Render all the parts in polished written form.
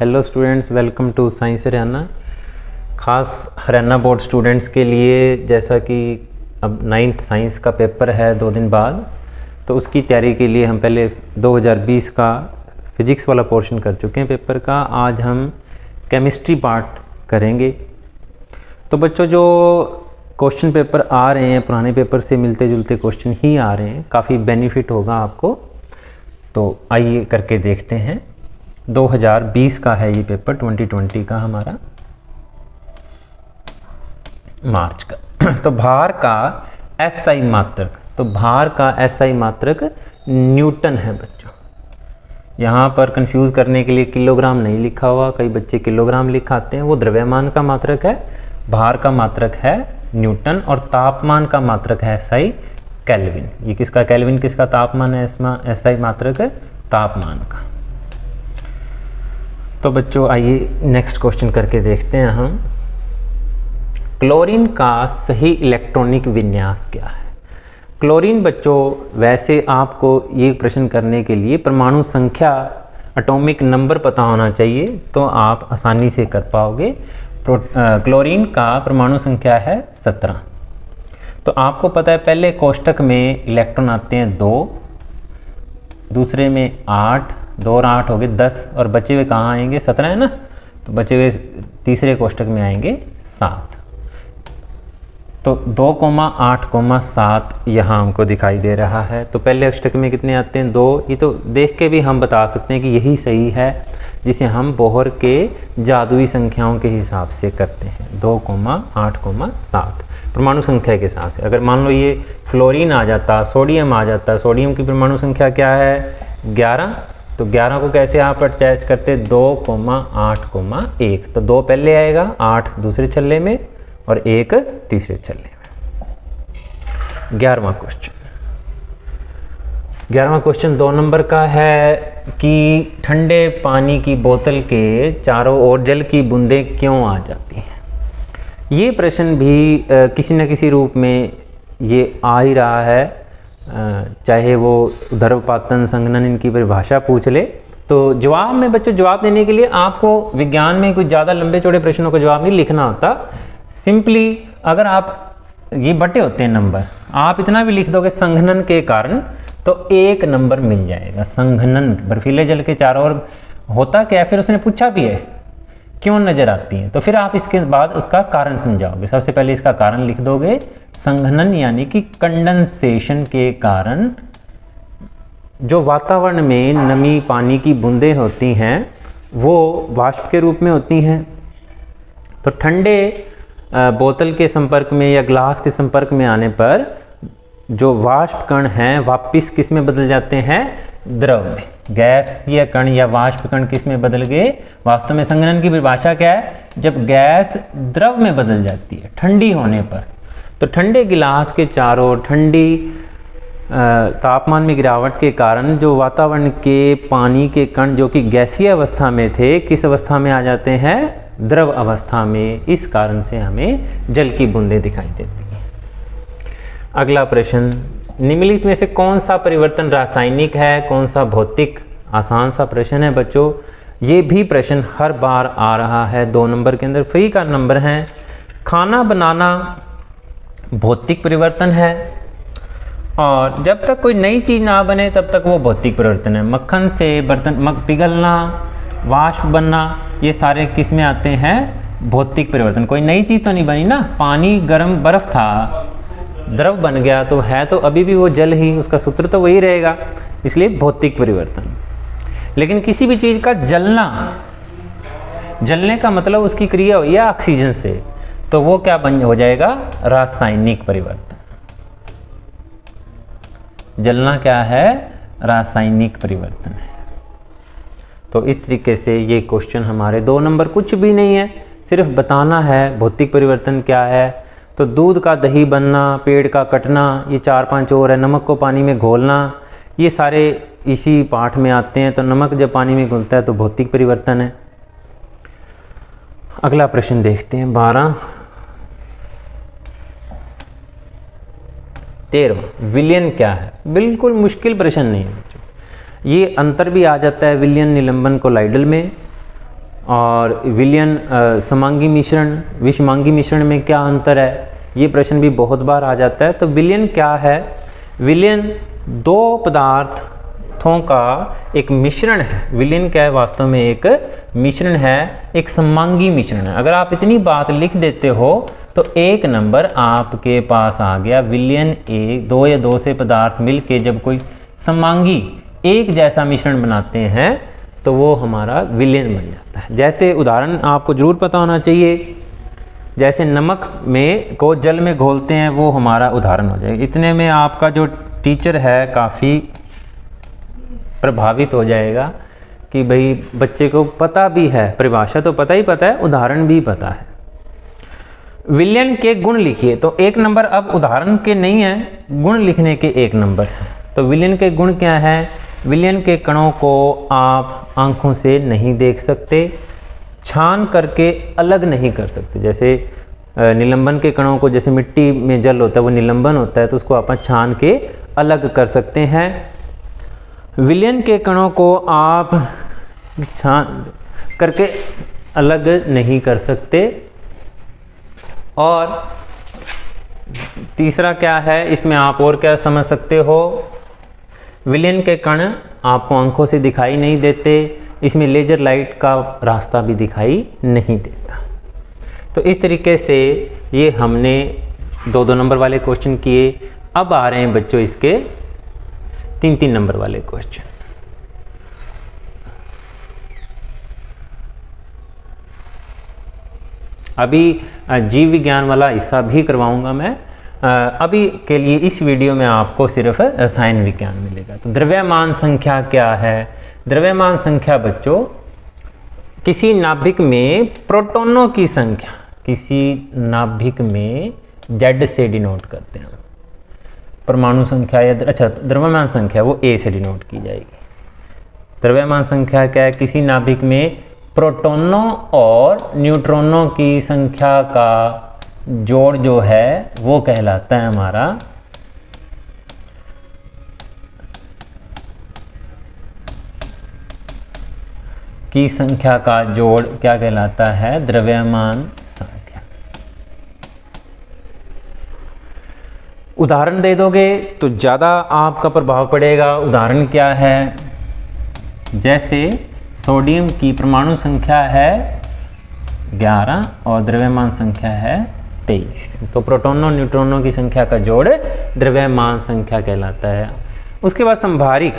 Hello students, welcome to science Haryana. ख़ास Haryana board students के लिए, जैसा कि अब 9th साइंस का पेपर है 2 दिन बाद, तो उसकी तैयारी के लिए हम पहले 2020 का फिज़िक्स वाला पोर्शन कर चुके हैं पेपर का। आज हम केमिस्ट्री पार्ट करेंगे। तो बच्चों, जो क्वेश्चन पेपर आ रहे हैं पुराने पेपर से मिलते जुलते क्वेश्चन ही आ रहे हैं, काफ़ी बेनिफिट होगा आपको। तो आइए करके देखते हैं। 2020 का है ये पेपर, 2020 का हमारा मार्च का। तो भार का एसआई मात्रक, तो भार का एसआई मात्रक न्यूटन है बच्चों। यहाँ पर कंफ्यूज करने के लिए किलोग्राम नहीं लिखा हुआ, कई बच्चे किलोग्राम लिखाते हैं, वो द्रव्यमान का मात्रक है। भार का मात्रक है न्यूटन और तापमान का मात्रक है एसआई केल्विन। ये किसका केल्विन, किसका तापमान है, एसआई मात्रक है तापमान का। तो बच्चों आइए नेक्स्ट क्वेश्चन करके देखते हैं हम। क्लोरीन का सही इलेक्ट्रॉनिक विन्यास क्या है? क्लोरीन बच्चों, वैसे आपको ये प्रश्न करने के लिए परमाणु संख्या, एटॉमिक नंबर पता होना चाहिए, तो आप आसानी से कर पाओगे। क्लोरीन का परमाणु संख्या है 17। तो आपको पता है पहले कोष्टक में इलेक्ट्रॉन आते हैं 2, दूसरे में 8, 2 और 8 हो गए 10, और बचे हुए कहाँ आएंगे, 17 है ना, तो बचे हुए तीसरे कोष्टक में आएंगे 7। तो 2,8,7 यहाँ हमको दिखाई दे रहा है। तो पहले अष्टक में कितने आते हैं, 2। ये तो देख के भी हम बता सकते हैं कि यही सही है, जिसे हम बोहर के जादुई संख्याओं के हिसाब से करते हैं। 2,8,7 परमाणु संख्या के हिसाब से। अगर मान लो ये फ्लोरीन आ जाता, सोडियम आ जाता, सोडियम की परमाणु संख्या क्या है, 11, तो 11 को कैसे आप अटैच करते, 2,8,1। तो 2 पहले आएगा, 8 दूसरे छल्ले में और 1 तीसरे छल्ले में। 11वां क्वेश्चन। 11वां क्वेश्चन 2 नंबर का है कि ठंडे पानी की बोतल के चारों ओर जल की बूंदें क्यों आ जाती हैं? ये प्रश्न भी किसी न किसी रूप में ये आ ही रहा है, चाहे वो ध्रुवपातन, संघनन, इनकी परिभाषा पूछ ले। तो जवाब में बच्चों, जवाब देने के लिए आपको विज्ञान में कुछ ज़्यादा लंबे चौड़े प्रश्नों का जवाब नहीं लिखना होता। सिंपली अगर आप, ये बटे होते हैं नंबर, आप इतना भी लिख दोगे संघनन के कारण, तो 1 नंबर मिल जाएगा। संघनन, बर्फीले जल के चारों ओर होता क्या है, फिर उसने पूछा भी है क्यों नजर आती है, तो फिर आप इसके बाद उसका कारण समझाओगे। सबसे पहले इसका कारण लिख दोगे, संघनन यानी कि कंडेंसेशन के कारण जो वातावरण में नमी, पानी की बूंदें होती हैं, वो वाष्प के रूप में होती हैं। तो ठंडे बोतल के संपर्क में या ग्लास के संपर्क में आने पर जो वाष्प कण हैं वापिस किस में बदल जाते हैं, द्रव में। गैस या कण या वाष्प कण किस में बदल गए, वास्तव में संघनन की परिभाषा क्या है, जब गैस द्रव में बदल जाती है ठंडी होने पर। तो ठंडे गिलास के चारों ठंडी तापमान में गिरावट के कारण जो वातावरण के पानी के कण जो कि गैसीय अवस्था में थे, किस अवस्था में आ जाते हैं, द्रव अवस्था में। इस कारण से हमें जल की बूंदें दिखाई देती हैं। अगला प्रश्न, निम्नलिखित में से कौन सा परिवर्तन रासायनिक है, कौन सा भौतिक? आसान सा प्रश्न है बच्चों। ये भी प्रश्न हर बार आ रहा है 2 नंबर के अंदर, फ्री का नंबर है। खाना बनाना भौतिक परिवर्तन है, और जब तक कोई नई चीज़ ना बने तब तक वो भौतिक परिवर्तन है। मक्खन से बर्तन पिघलना, वाष्प बनना, ये सारे किस में आते हैं, भौतिक परिवर्तन। कोई नई चीज़ तो नहीं बनी ना, पानी गर्म बर्फ था, द्रव बन गया, तो है तो अभी भी वो जल ही, उसका सूत्र तो वही रहेगा, इसलिए भौतिक परिवर्तन। लेकिन किसी भी चीज़ का जलना, जलने का मतलब उसकी क्रिया हुई है ऑक्सीजन से, तो वो क्या हो जाएगा, रासायनिक परिवर्तन। जलना क्या है, रासायनिक परिवर्तन है। तो इस तरीके से ये क्वेश्चन हमारे 2 नंबर कुछ भी नहीं है, सिर्फ बताना है भौतिक परिवर्तन क्या है। तो दूध का दही बनना, पेड़ का कटना, ये 4-5 और है। नमक को पानी में घोलना, ये सारे इसी पाठ में आते हैं। तो नमक जब पानी में घुलता है तो भौतिक परिवर्तन है। अगला प्रश्न देखते हैं, 13वां, विलयन क्या है? बिल्कुल मुश्किल प्रश्न नहीं है बच्चों, ये अंतर भी आ जाता है विलयन, निलंबन, कोलाइडल में। और विलयन समांगी मिश्रण, विषमांगी मिश्रण में क्या अंतर है, ये प्रश्न भी बहुत बार आ जाता है। तो विलयन क्या है? विलयन दो पदार्थों का एक मिश्रण है। विलयन क्या है? वास्तव में एक मिश्रण है, एक समांगी मिश्रण है। अगर आप इतनी बात लिख देते हो तो एक नंबर आपके पास आ गया। विलयन एक, दो या दो से पदार्थ मिलके जब कोई समांगी एक जैसा मिश्रण बनाते हैं तो वो हमारा विलयन बन जाता है। जैसे उदाहरण आपको जरूर पता होना चाहिए, जैसे नमक में को जल में घोलते हैं, वो हमारा उदाहरण हो जाएगा। इतने में आपका जो टीचर है काफ़ी प्रभावित हो जाएगा कि भाई बच्चे को पता भी है, परिभाषा तो पता ही पता है, उदाहरण भी पता है। विलयन के गुण लिखिए, तो एक नंबर अब उदाहरण के नहीं है, गुण लिखने के एक नंबर है। तो विलयन के गुण क्या है? विलयन के कणों को आप आंखों से नहीं देख सकते, छान करके अलग नहीं कर सकते। जैसे निलंबन के कणों को, जैसे मिट्टी में जल होता है वो निलंबन होता है, तो उसको आप छान के अलग कर सकते हैं। विलयन के कणों को आप छान करके अलग नहीं कर सकते। और तीसरा क्या है, इसमें आप और क्या समझ सकते हो? विलयन के कण आपको आंखों से दिखाई नहीं देते, इसमें लेजर लाइट का रास्ता भी दिखाई नहीं देता। तो इस तरीके से ये हमने 2-2 नंबर वाले क्वेश्चन किए। अब आ रहे हैं बच्चों इसके 3-3 नंबर वाले क्वेश्चन। अभी जीव विज्ञान वाला हिस्सा भी करवाऊंगा मैं। अभी के लिए इस वीडियो में आपको सिर्फ रसायन विज्ञान मिलेगा। तो द्रव्यमान संख्या क्या है? द्रव्यमान संख्या बच्चों किसी नाभिक में प्रोटॉनों की संख्या, किसी नाभिक में Z से डिनोट करते हैं। परमाणु संख्या या द्रव्यमान संख्या वो A से डिनोट की जाएगी। द्रव्यमान संख्या क्या है? किसी नाभिक में प्रोटॉनों और न्यूट्रॉनों की संख्या का जोड़ जो है वो कहलाता है हमारा की संख्या का जोड़ क्या कहलाता है? द्रव्यमान संख्या। उदाहरण दे दोगे तो ज़्यादा आपका प्रभाव पड़ेगा। उदाहरण क्या है? जैसे सोडियम की परमाणु संख्या है 11 और द्रव्यमान संख्या है 23, तो प्रोटॉनों न्यूट्रॉनों की संख्या का जोड़ द्रव्यमान संख्या कहलाता है। उसके बाद संभारिक,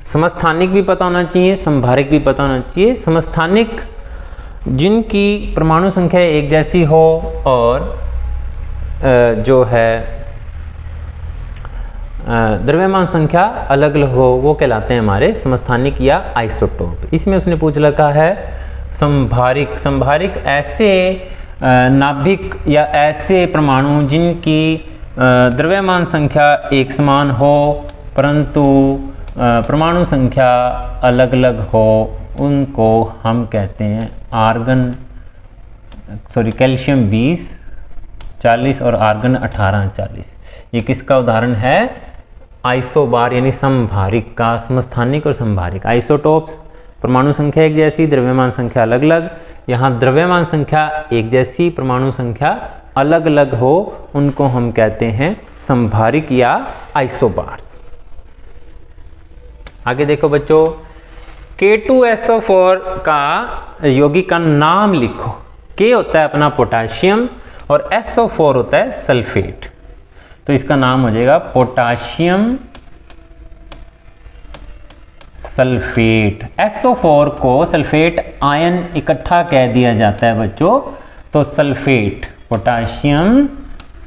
समस्थानिक भी पता होना चाहिए, संभारिक भी पता होना चाहिए। समस्थानिक जिनकी परमाणु संख्या एक जैसी हो और जो है द्रव्यमान संख्या अलग अलग हो, वो कहलाते हैं हमारे समस्थानिक या आइसोटोप। इसमें उसने पूछ रखा है संभारिक। संभारिक ऐसे नाभिक या ऐसे परमाणु जिनकी द्रव्यमान संख्या एक समान हो परंतु परमाणु संख्या अलग अलग हो, उनको हम कहते हैं कैल्शियम 20 40 और आर्गन 18 40। ये किसका उदाहरण है? आइसोबार यानी संभारिक का। समस्थानिक और संभारिक, आइसोटोप्स परमाणु संख्या एक जैसी, द्रव्यमान संख्या अलग अलग। यहाँ द्रव्यमान संख्या एक जैसी, परमाणु संख्या अलग अलग हो, उनको हम कहते हैं संभारिक या आइसोबार्स। आगे देखो बच्चों, K2SO4 का यौगिक का नाम लिखो। K होता है अपना पोटाशियम और SO4 होता है सल्फेट, तो इसका नाम हो जाएगा पोटाशियम सल्फेट। SO4 को सल्फेट आयन इकट्ठा कह दिया जाता है बच्चों, तो सल्फेट, पोटाशियम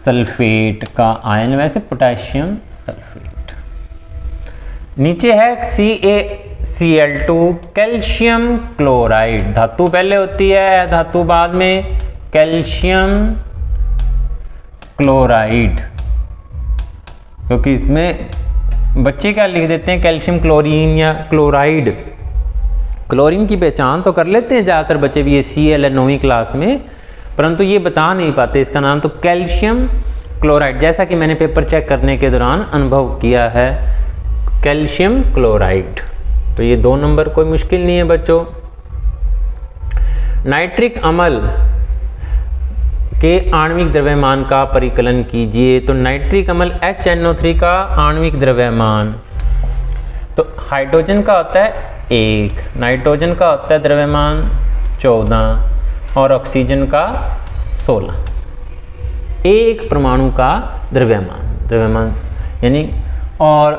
सल्फेट का आयन, वैसे पोटाशियम सल्फेट। नीचे है CaCl2 कैल्शियम क्लोराइड। धातु पहले होती है, धातु बाद में, कैल्शियम क्लोराइड। क्योंकि इसमें बच्चे क्या लिख देते हैं, कैल्शियम क्लोरीन या क्लोराइड। क्लोरीन की पहचान तो कर लेते हैं ज़्यादातर बच्चे भी, ये Cl है 9वीं क्लास में, परंतु ये बता नहीं पाते इसका नाम। तो कैल्शियम क्लोराइड, जैसा कि मैंने पेपर चेक करने के दौरान अनुभव किया है, कैल्शियम क्लोराइड। तो ये 2 नंबर कोई मुश्किल नहीं है बच्चों। नाइट्रिक अम्ल के आणविक द्रव्यमान का परिकलन कीजिए। तो नाइट्रिक अम्ल HNO3 का आणविक द्रव्यमान, तो हाइड्रोजन का होता है 1, नाइट्रोजन का होता है द्रव्यमान 14 और ऑक्सीजन का 16। एक परमाणु का द्रव्यमान यानी, और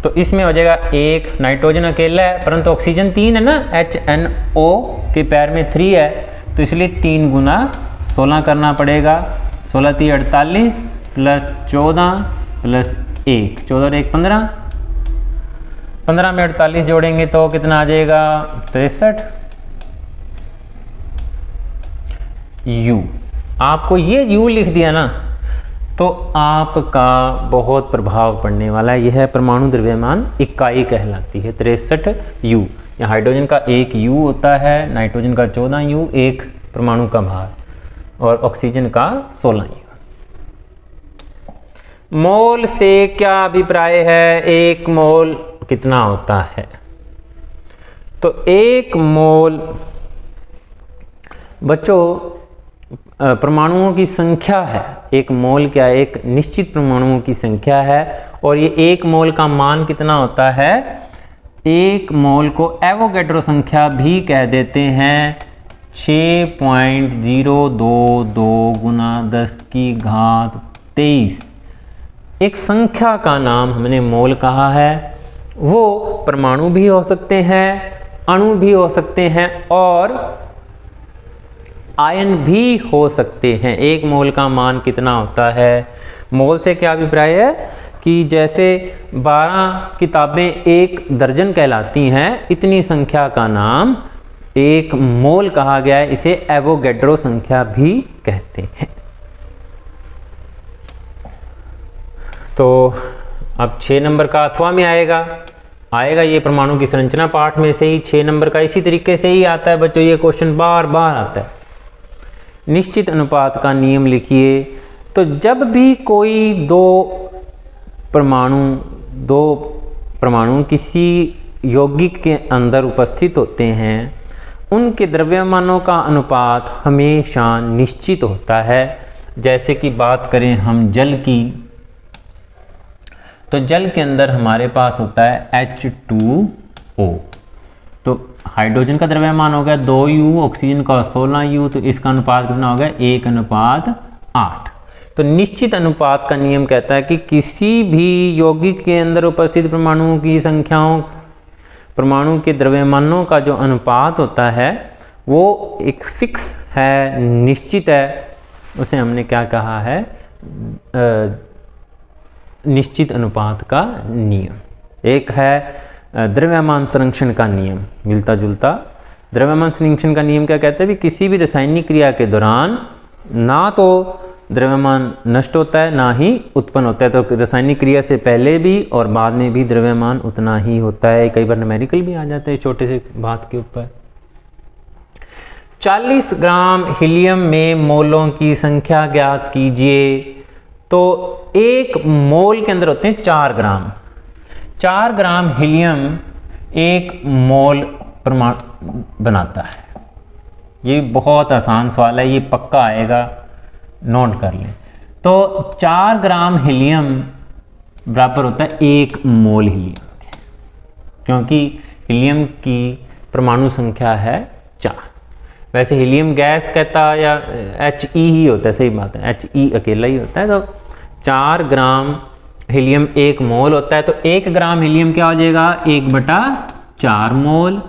तो इसमें हो जाएगा 1, नाइट्रोजन अकेला है परंतु ऑक्सीजन 3 है ना, HNO के पैर में 3 है, तो इसलिए 3 गुना 16 करना पड़ेगा। 16 3 48 प्लस 14 प्लस 1, 14 और 1 15, 15 में 48 जोड़ेंगे तो कितना आ जाएगा 63 U। आपको ये U लिख दिया ना तो आपका बहुत प्रभाव पड़ने वाला है। यह है परमाणु द्रव्यमान इकाई कहलाती है 63 U। या हाइड्रोजन का 1 U होता है, नाइट्रोजन का 14 U, एक परमाणु का भार, और ऑक्सीजन का 16 U। मोल से क्या अभिप्राय है? 1 मोल कितना होता है? तो 1 मोल बच्चों परमाणुओं की संख्या है। 1 मोल क्या है? एक निश्चित परमाणुओं की संख्या है। और ये 1 मोल का मान कितना होता है? 1 मोल को एवोगैड्रो संख्या भी कह देते हैं। 6.022 गुना 10 की घात 23 एक संख्या का नाम हमने मोल कहा है। वो परमाणु भी हो सकते हैं, अणु भी हो सकते हैं और आयन भी हो सकते हैं। 1 मोल का मान कितना होता है? मोल से क्या अभिप्राय है कि जैसे 12 किताबें 1 दर्जन कहलाती हैं, इतनी संख्या का नाम 1 मोल कहा गया है। इसे एवोगैड्रो संख्या भी कहते हैं। तो अब 6 नंबर का अथवा में आएगा ये परमाणु की संरचना पाठ में से ही 6 नंबर का इसी तरीके से ही आता है बच्चों। ये क्वेश्चन बार बार आता है। निश्चित अनुपात का नियम लिखिए। तो जब भी कोई दो परमाणु किसी यौगिक के अंदर उपस्थित होते हैं, उनके द्रव्यमानों का अनुपात हमेशा निश्चित होता है। जैसे कि बात करें हम जल की, तो जल के अंदर हमारे पास होता है H2O। तो हाइड्रोजन का द्रव्यमान हो गया 2U, ऑक्सीजन का 16U, तो इसका अनुपात कितना हो गया 1:8। तो निश्चित अनुपात का नियम कहता है कि किसी भी यौगिक के अंदर उपस्थित परमाणुओं की संख्याओं, परमाणु के द्रव्यमानों का जो अनुपात होता है वो एक फिक्स है, निश्चित है। उसे हमने क्या कहा है? निश्चित अनुपात का नियम। एक है द्रव्यमान संरक्षण का नियम, मिलता जुलता। द्रव्यमान संरक्षण का नियम क्या कहता है? भी किसी भी रासायनिक क्रिया के दौरान ना तो द्रव्यमान नष्ट होता है ना ही उत्पन्न होता है। तो रासायनिक क्रिया से पहले भी और बाद में भी द्रव्यमान उतना ही होता है। कई बार न्यूमेरिकल भी आ जाता है छोटे से बात के ऊपर। 40 ग्राम हीलियम में मोलों की संख्या ज्ञात कीजिए। तो 1 मोल के अंदर होते हैं 4 ग्राम। 4 ग्राम हीलियम 1 मोल परमाणु बनाता है। ये बहुत आसान सवाल है, ये पक्का आएगा, नोट कर लें। तो 4 ग्राम हीलियम बराबर होता है 1 मोल हीलियम, क्योंकि हीलियम की परमाणु संख्या है 4। वैसे हीलियम गैस कहता है या He ही होता है, सही बात है, He अकेला ही होता है। तो 4 ग्राम हीलियम 1 मोल होता है। तो 1 ग्राम हीलियम क्या हो जाएगा? 1/4 मोल।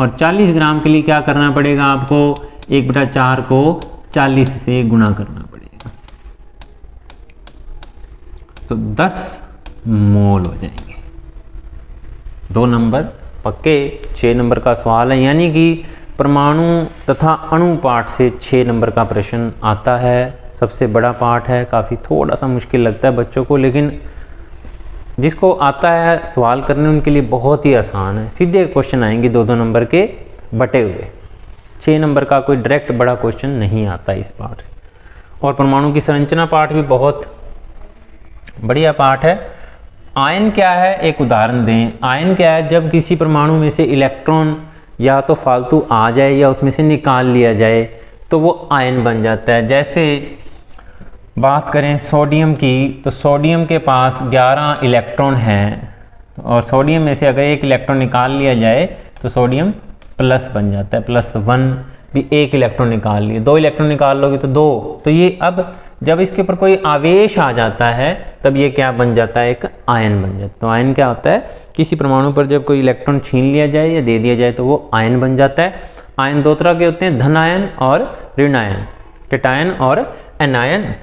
और 40 ग्राम के लिए क्या करना पड़ेगा आपको? 1/4 को 40 से गुणा करना पड़ेगा, तो 10 मोल हो जाएंगे। 2 नंबर पक्के। 6 नंबर का सवाल है, यानी कि परमाणु तथा अणु पाठ से 6 नंबर का प्रश्न आता है। सबसे बड़ा पाठ है, काफ़ी थोड़ा सा मुश्किल लगता है बच्चों को, लेकिन जिसको आता है सवाल करने उनके लिए बहुत ही आसान है। सीधे क्वेश्चन आएंगे 2-2 नंबर के बटे हुए। 6 नंबर का कोई डायरेक्ट बड़ा क्वेश्चन नहीं आता इस पाठ से। और परमाणु की संरचना पाठ भी बहुत बढ़िया पाठ है। आयन क्या है? एक उदाहरण दें। आयन क्या है? जब किसी परमाणु में से इलेक्ट्रॉन या तो फालतू आ जाए या उसमें से निकाल लिया जाए तो वो आयन बन जाता है। जैसे बात करें सोडियम की, तो सोडियम के पास 11 इलेक्ट्रॉन हैं और सोडियम में से अगर एक इलेक्ट्रॉन निकाल लिया जाए तो सोडियम प्लस बन जाता है, +1 भी एक इलेक्ट्रॉन निकाल लिए, 2 इलेक्ट्रॉन निकाल लोगे तो 2। तो ये अब जब इसके ऊपर कोई आवेश आ जाता है तब ये क्या बन जाता है, एक आयन बन जाता है। तो आयन क्या होता है, किसी परमाणु पर जब कोई इलेक्ट्रॉन छीन लिया जाए या दे दिया जाए तो वो आयन बन जाता है। आयन 2 तरह के होते हैं, धन आयन और ऋण आयन, कैटायन और एनायन।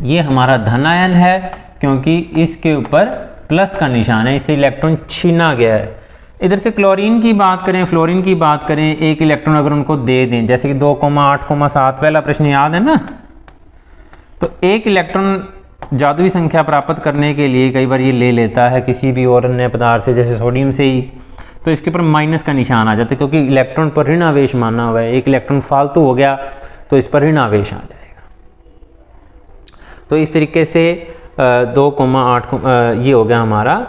ये हमारा धन आयन है क्योंकि इसके ऊपर प्लस का निशान है, इससे इलेक्ट्रॉन छीना गया है। इधर से क्लोरीन की बात करें, फ्लोरीन की बात करें, एक इलेक्ट्रॉन अगर उनको दे दें, जैसे कि 2,8,7 पहला प्रश्न याद है ना, तो एक इलेक्ट्रॉन जादुई संख्या प्राप्त करने के लिए कई बार ये ले लेता है किसी भी और अन्य पदार्थ से, जैसे सोडियम से ही, तो इसके ऊपर माइनस का निशान आ जाता है क्योंकि इलेक्ट्रॉन पर ऋण आवेश माना हुआ है। एक इलेक्ट्रॉन फालतू हो गया तो इस पर ऋण आवेश आ जाएगा। तो इस तरीके से 2,8 ये हो गया हमारा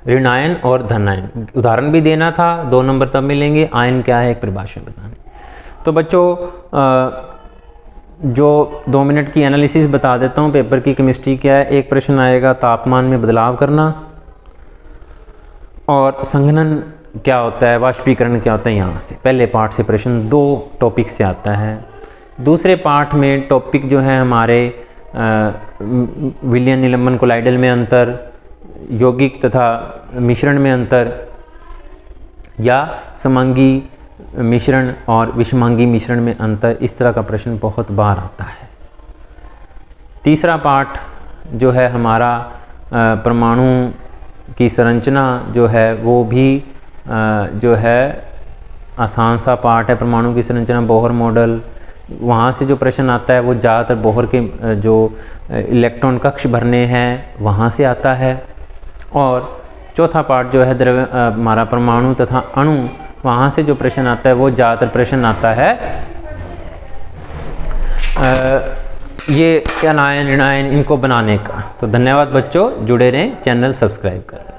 ऋण आयन और धन आयन। उदाहरण भी देना था, 2 नंबर तब मिलेंगे। आयन क्या है, एक परिभाषा बतानी। तो बच्चों जो 2 मिनट की एनालिसिस बता देता हूँ पेपर की। केमिस्ट्री क्या है, एक प्रश्न आएगा तापमान में बदलाव करना, और संघनन क्या होता है, वाष्पीकरण क्या होता है। यहाँ से पहले पार्ट से प्रश्न 2 टॉपिक से आता है। दूसरे पार्ट में टॉपिक जो है हमारे विलियन निलंबन कोलाइडल में अंतर, यौगिक तथा मिश्रण में अंतर, या समांगी मिश्रण और विषमांगी मिश्रण में अंतर, इस तरह का प्रश्न बहुत बार आता है। तीसरा पार्ट जो है हमारा परमाणु की संरचना जो है वो भी जो है आसान सा पार्ट है। परमाणु की संरचना, बोहर मॉडल, वहाँ से जो प्रश्न आता है वो ज़्यादातर बोहर के जो इलेक्ट्रॉन कक्ष भरने हैं वहाँ से आता है। और चौथा पार्ट जो है हमारा परमाणु तथा अणु, वहाँ से जो प्रश्न आता है वो ज़्यादातर प्रश्न आता है ये एनायन ऋणायन इनको बनाने का। तो धन्यवाद बच्चों, जुड़े रहें, चैनल सब्सक्राइब करें।